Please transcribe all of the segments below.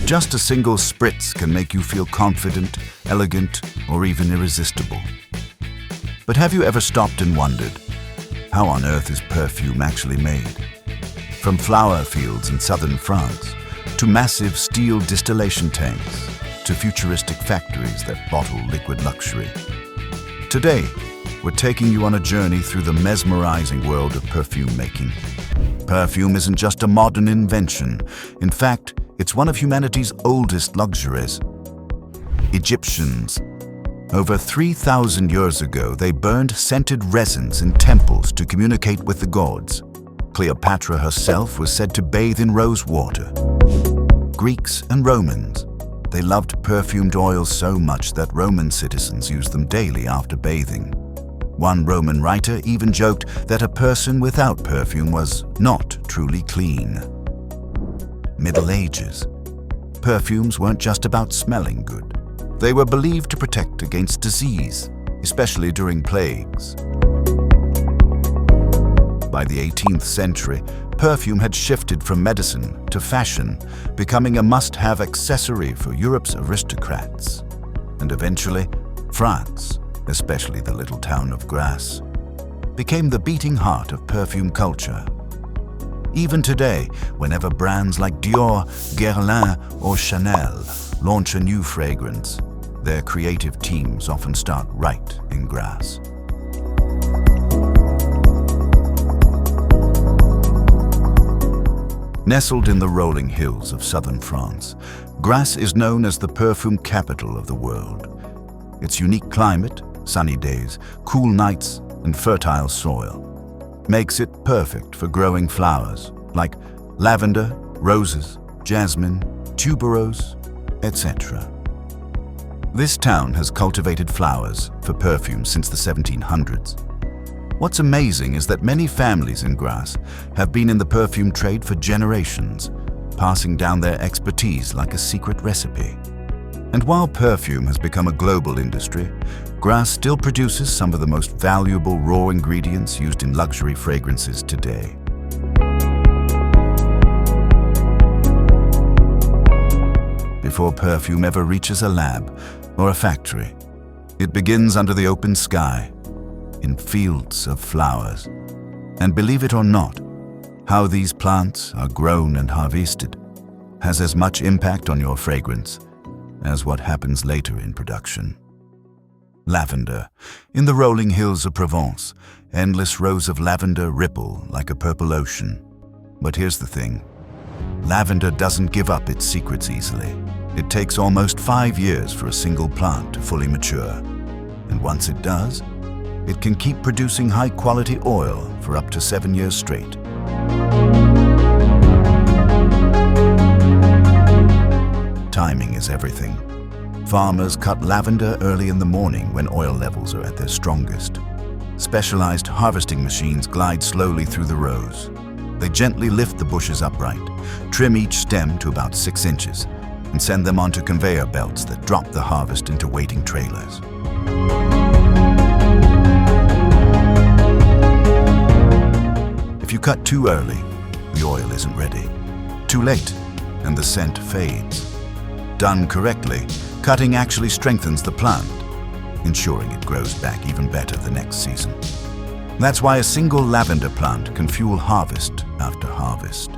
Just a single spritz can make you feel confident, elegant, or even irresistible. But have you ever stopped and wondered, how on earth is perfume actually made? From flower fields in southern France, to massive steel distillation tanks, to futuristic factories that bottle liquid luxury. Today, we're taking you on a journey through the mesmerizing world of perfume making. Perfume isn't just a modern invention. In fact, it's one of humanity's oldest luxuries. Egyptians. Over 3,000 years ago, they burned scented resins in temples to communicate with the gods. Cleopatra herself was said to bathe in rose water. Greeks and Romans. They loved perfumed oils so much that Roman citizens used them daily after bathing. One Roman writer even joked that a person without perfume was not truly clean. Middle Ages. Perfumes weren't just about smelling good. They were believed to protect against disease, especially during plagues. By the 18th century, perfume had shifted from medicine to fashion, becoming a must-have accessory for Europe's aristocrats. And eventually, France, especially the little town of Grasse, became the beating heart of perfume culture. Even today, whenever brands like Dior, Guerlain, or Chanel launch a new fragrance, their creative teams often start right in Grasse. Nestled in the rolling hills of southern France, Grasse is known as the perfume capital of the world. Its unique climate, sunny days, cool nights, and fertile soil makes it perfect for growing flowers like lavender, roses, jasmine, tuberose, etc. This town has cultivated flowers for perfume since the 1700s. What's amazing is that many families in Grasse have been in the perfume trade for generations, passing down their expertise like a secret recipe. And while perfume has become a global industry, Grasse still produces some of the most valuable raw ingredients used in luxury fragrances today. Before perfume ever reaches a lab or a factory, it begins under the open sky, in fields of flowers. And believe it or not, how these plants are grown and harvested has as much impact on your fragrance as what happens later in production. Lavender. In the rolling hills of Provence, endless rows of lavender ripple like a purple ocean. But here's the thing. Lavender doesn't give up its secrets easily. It takes almost 5 years for a single plant to fully mature. And once it does, it can keep producing high-quality oil for up to 7 years straight. Timing is everything. Farmers cut lavender early in the morning when oil levels are at their strongest. Specialized harvesting machines glide slowly through the rows. They gently lift the bushes upright, trim each stem to about 6 inches, and send them onto conveyor belts that drop the harvest into waiting trailers. If you cut too early, the oil isn't ready. Too late, and the scent fades. Done correctly, cutting actually strengthens the plant, ensuring it grows back even better the next season. That's why a single lavender plant can fuel harvest after harvest.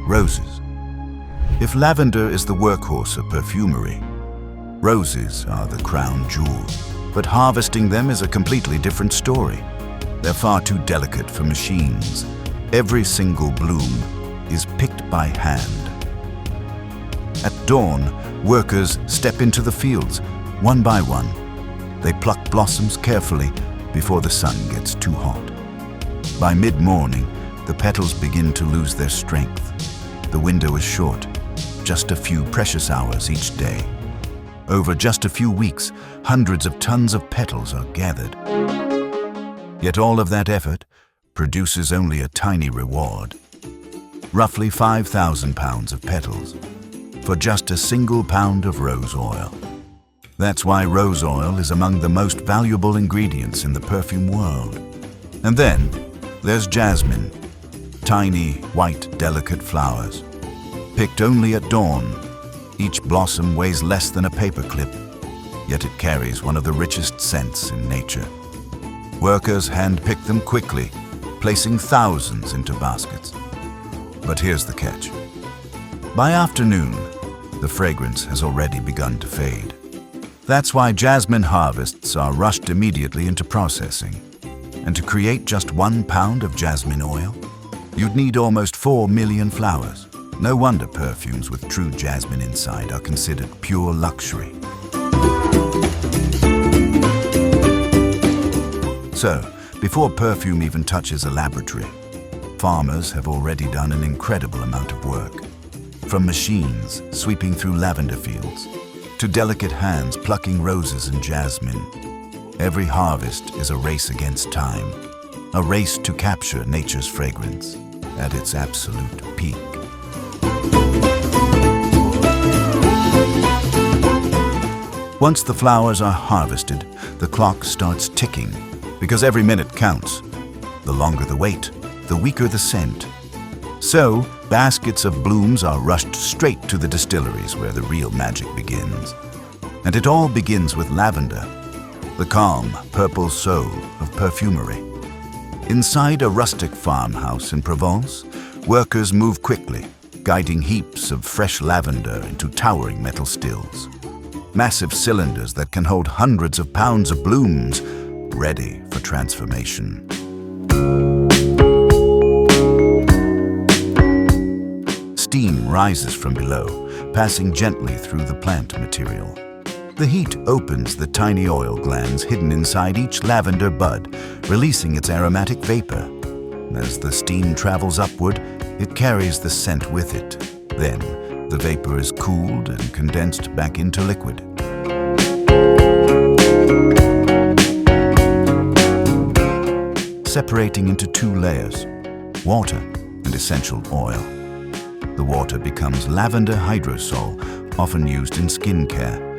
Roses. If lavender is the workhorse of perfumery, roses are the crown jewel. But harvesting them is a completely different story. They're far too delicate for machines. Every single bloom is picked by hand. At dawn, workers step into the fields, one by one. They pluck blossoms carefully before the sun gets too hot. By mid-morning, the petals begin to lose their strength. The window is short, just a few precious hours each day. Over just a few weeks, hundreds of tons of petals are gathered. Yet all of that effort produces only a tiny reward. Roughly 5,000 pounds of petals for just a single pound of rose oil. That's why rose oil is among the most valuable ingredients in the perfume world. And then, There's jasmine, tiny, white, delicate flowers. Picked only at dawn, each blossom weighs less than a paperclip, yet it carries one of the richest scents in nature. Workers hand-pick them quickly, placing thousands into baskets. But here's the catch. By afternoon, the fragrance has already begun to fade. That's why jasmine harvests are rushed immediately into processing. And to create just 1 pound of jasmine oil, you'd need almost 4 million flowers. No wonder perfumes with true jasmine inside are considered pure luxury. So, before perfume even touches a laboratory, farmers have already done an incredible amount of work. From machines sweeping through lavender fields, to delicate hands plucking roses and jasmine, every harvest is a race against time, a race to capture nature's fragrance at its absolute peak. Once the flowers are harvested, the clock starts ticking, because every minute counts. The longer the wait, the weaker the scent. So, baskets of blooms are rushed straight to the distilleries where the real magic begins. And it all begins with lavender, the calm, purple soul of perfumery. Inside a rustic farmhouse in Provence, workers move quickly, guiding heaps of fresh lavender into towering metal stills. Massive cylinders that can hold hundreds of pounds of blooms, ready for transformation. Steam rises from below, passing gently through the plant material. The heat opens the tiny oil glands hidden inside each lavender bud, releasing its aromatic vapor. As the steam travels upward, it carries the scent with it. Then, the vapor is cooled and condensed back into liquid. Separating into 2 layers, water and essential oil. The water becomes lavender hydrosol, often used in skincare.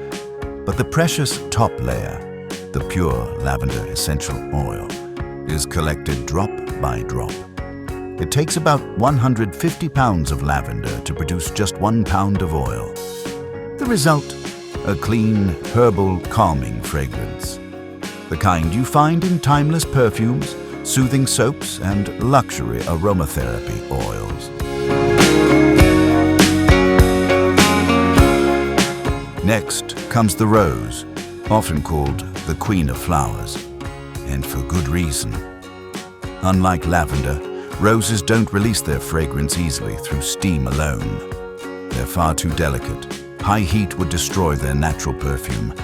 But the precious top layer, the pure lavender essential oil, is collected drop by drop. It takes about 150 pounds of lavender to produce just 1 pound of oil. The result, a clean, herbal, calming fragrance. The kind you find in timeless perfumes, soothing soaps, and luxury aromatherapy oils. Next comes the rose, often called the queen of flowers, and for good reason. Unlike lavender, roses don't release their fragrance easily through steam alone. They're far too delicate. High heat would destroy their natural perfume.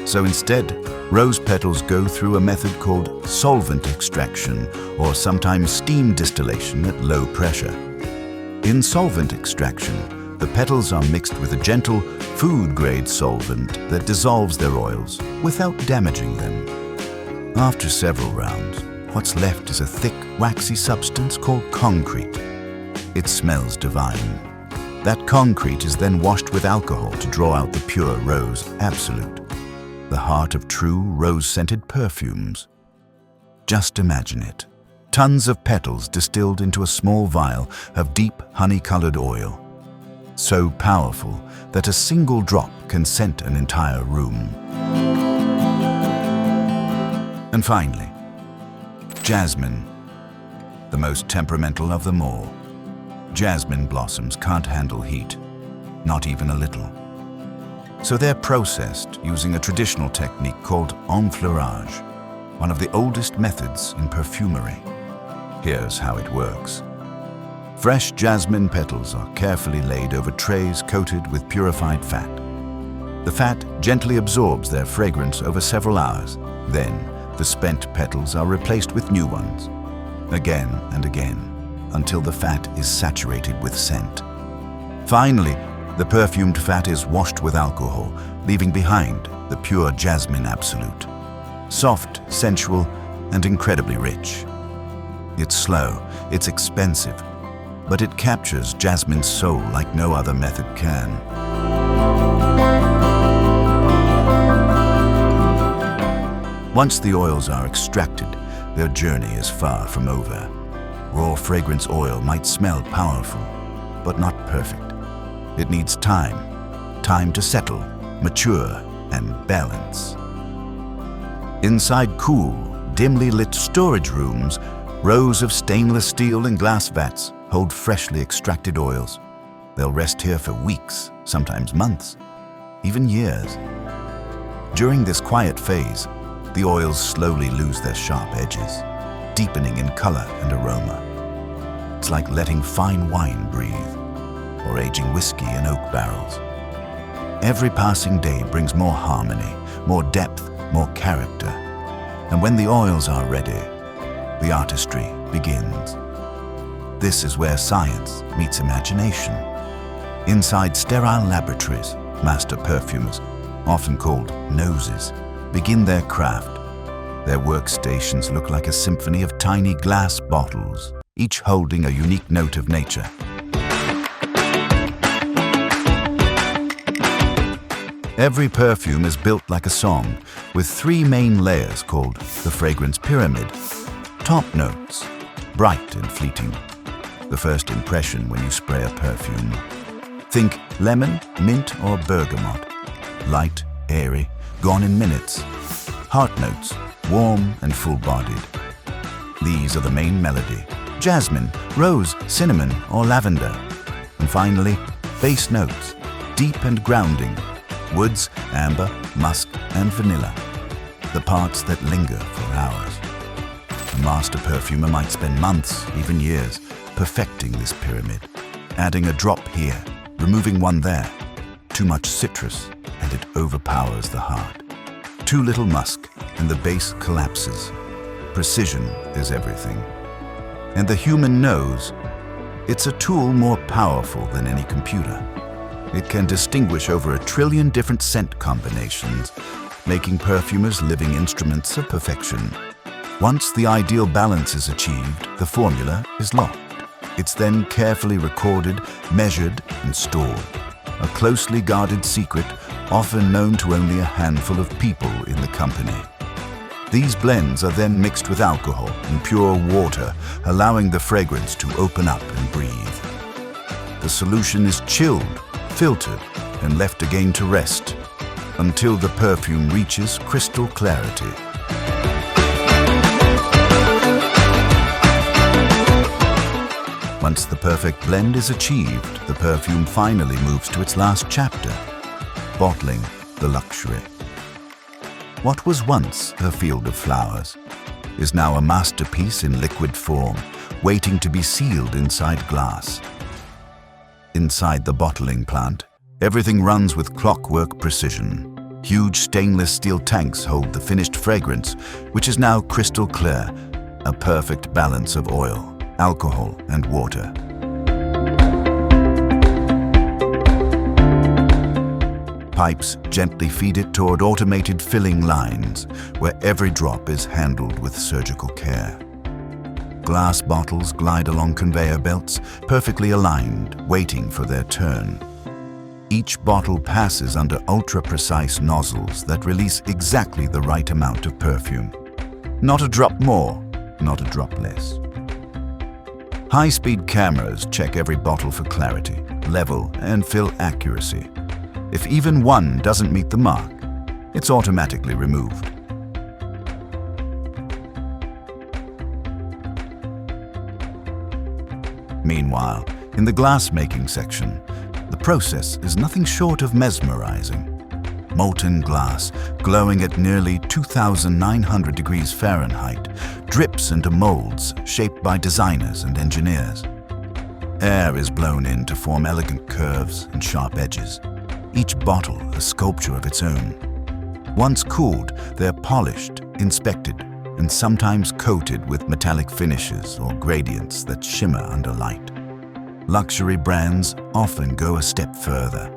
So instead, rose petals go through a method called solvent extraction, or sometimes steam distillation at low pressure. In solvent extraction, the petals are mixed with a gentle, food-grade solvent that dissolves their oils without damaging them. After several rounds, what's left is a thick, waxy substance called concrete. It smells divine. That concrete is then washed with alcohol to draw out the pure rose absolute, the heart of true rose-scented perfumes. Just imagine it. Tons of petals distilled into a small vial of deep, honey-colored oil. So powerful that a single drop can scent an entire room. And finally, jasmine, the most temperamental of them all. Jasmine blossoms can't handle heat, not even a little. So they're processed using a traditional technique called enfleurage, one of the oldest methods in perfumery. Here's how it works. Fresh jasmine petals are carefully laid over trays coated with purified fat. The fat gently absorbs their fragrance over several hours. Then, the spent petals are replaced with new ones, again and again, until the fat is saturated with scent. Finally, the perfumed fat is washed with alcohol, leaving behind the pure jasmine absolute. Soft, sensual, and incredibly rich. It's slow, it's expensive, but it captures jasmine's soul like no other method can. Once the oils are extracted, their journey is far from over. Raw fragrance oil might smell powerful, but not perfect. It needs time to settle, mature, and balance. Inside cool, dimly lit storage rooms, rows of stainless steel and glass vats hold freshly extracted oils. They'll rest here for weeks, sometimes months, even years. During this quiet phase, the oils slowly lose their sharp edges, deepening in color and aroma. It's like letting fine wine breathe, or aging whiskey in oak barrels. Every passing day brings more harmony, more depth, more character. And when the oils are ready, the artistry begins. This is where science meets imagination. Inside sterile laboratories, master perfumers, often called noses, begin their craft. Their workstations look like a symphony of tiny glass bottles, each holding a unique note of nature. Every perfume is built like a song, with three main layers called the fragrance pyramid. Top notes, bright and fleeting. The first impression when you spray a perfume. Think lemon, mint, or bergamot. Light, airy, gone in minutes. Heart notes, warm and full-bodied. These are the main melody. Jasmine, rose, cinnamon, or lavender. And finally, base notes, deep and grounding. Woods, amber, musk, and vanilla. The parts that linger for hours. A master perfumer might spend months, even years, perfecting this pyramid. Adding a drop here, removing one there. Too much citrus, and it overpowers the heart. Too little musk, and the base collapses. Precision is everything. And the human nose, it's a tool more powerful than any computer. It can distinguish over 1 trillion different scent combinations, making perfumers living instruments of perfection. Once the ideal balance is achieved, the formula is locked. It's then carefully recorded, measured, and stored. A closely guarded secret, often known to only a handful of people in the company. These blends are then mixed with alcohol and pure water, allowing the fragrance to open up and breathe. The solution is chilled, filtered, and left again to rest until the perfume reaches crystal clarity. Once the perfect blend is achieved, the perfume finally moves to its last chapter, bottling the luxury. What was once a field of flowers is now a masterpiece in liquid form, waiting to be sealed inside glass. Inside the bottling plant, everything runs with clockwork precision. Huge stainless steel tanks hold the finished fragrance, which is now crystal clear, a perfect balance of oil, alcohol, and water. Pipes gently feed it toward automated filling lines, where every drop is handled with surgical care. Glass bottles glide along conveyor belts, perfectly aligned, waiting for their turn. Each bottle passes under ultra-precise nozzles that release exactly the right amount of perfume. Not a drop more, not a drop less. High-speed cameras check every bottle for clarity, level, and fill accuracy. If even one doesn't meet the mark, it's automatically removed. Meanwhile, in the glass-making section, the process is nothing short of mesmerizing. Molten glass, glowing at nearly 2,900 degrees Fahrenheit, drips into molds shaped by designers and engineers. Air is blown in to form elegant curves and sharp edges, each bottle a sculpture of its own. Once cooled, they're polished, inspected, and sometimes coated with metallic finishes or gradients that shimmer under light. Luxury brands often go a step further,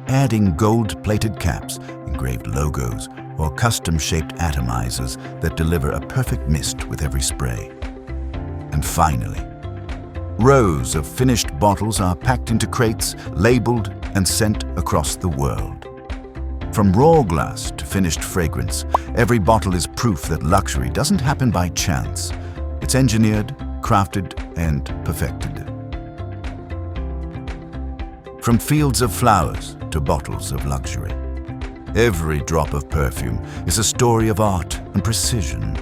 adding gold-plated caps, engraved logos, or custom-shaped atomizers that deliver a perfect mist with every spray. And finally, rows of finished bottles are packed into crates, labeled, and sent across the world. From raw glass to finished fragrance, every bottle is proof that luxury doesn't happen by chance. It's engineered, crafted, and perfected. From fields of flowers to bottles of luxury, every drop of perfume is a story of art and precision.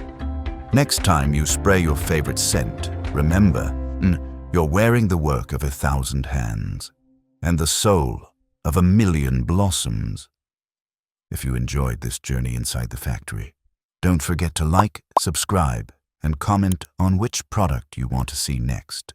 Next time you spray your favorite scent, remember, you're wearing the work of 1,000 hands and the soul of 1,000,000 blossoms. If you enjoyed this journey inside the factory, don't forget to like, subscribe, and comment on which product you want to see next.